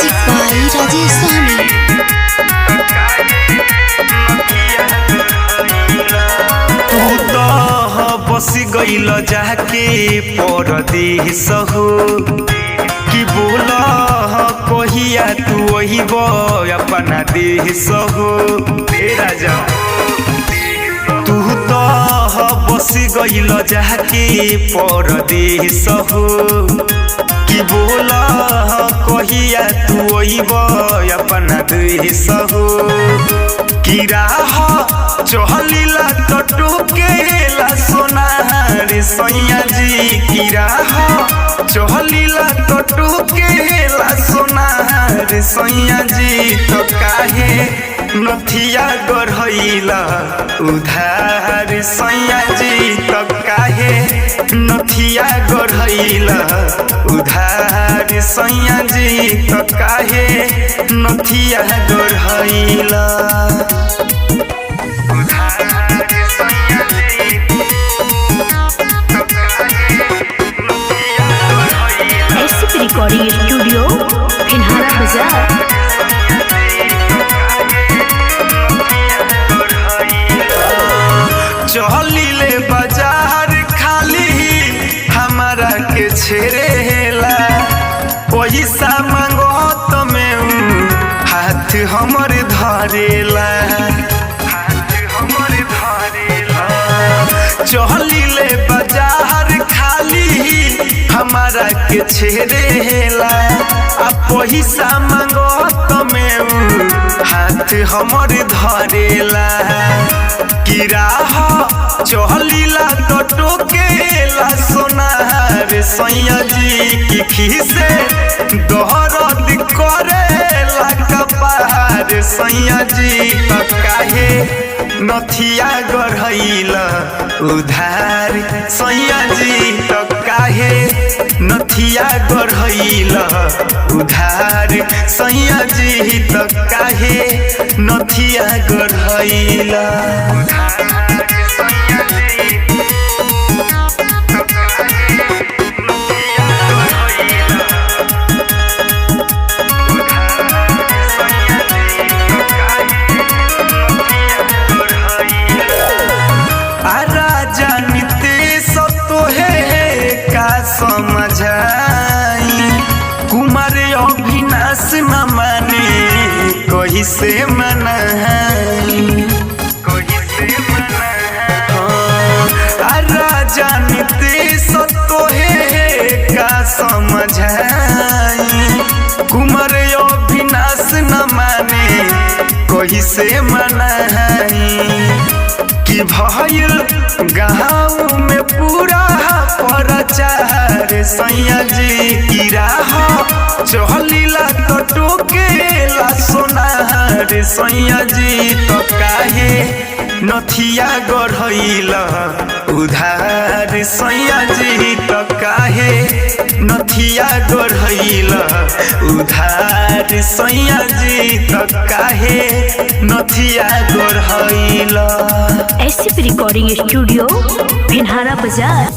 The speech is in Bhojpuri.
Music by Rajesh Sahni. बस गईल जाके परदेश हो कि बोल कहिया तू वही अपना देश हो राजा तू तो बस गईल जाके परदेश हो कि बोल कहिया तू वही अपना देश हो कि राह चहलीला तो टोकेला सोनार सैया जी की राह चहलीला तो टोकेला सोनार सैया जी तो काहे नथिया गढ़ैला उधार सैया जी तो काहे नथिया गढ़ैला उधार सैया जी तो काहे नथिया गढ़ैला रिकॉर्डिंग स्टूडियो फिनहारा बाजार। चहलीले बाजार खाली हमारा के छेड़ेला पैसा मांगो तो में हाथ हमर धरेला चहलीले बाजार खाली हमारा के छेड़ेला आ पैसा मांगो तो में हाथ हमर धरेला कि राह चहलीला तो टोकेला सोनार सैया जी की खीसे दोहरद करेला कपार सैया जी तो काहे नथिया गढ़ैला उधार सैया जी तो काहे नथिया गढ़ैला उधार सैया जी तो काहे नथिया गढ़ैला समझाई कुमार अभिनाश न माने कही से मनाई राजा नीतीश तोहे का समझाई कुमार अभिनाश न माने कही से मनाई कि भइल गाँव में पूरा प्रचार सैया जी की राह चहलीला तो टोकेला सोनार सैया जी तो काहे नथिया गढ़ैला उधार सैया जी तो काहे नथिया गढ़ैला उधार सैया जी तो काहे नथिया गढ़ैला। एससीपी रिकॉर्डिंग स्टूडियो फिनहारा बाजार।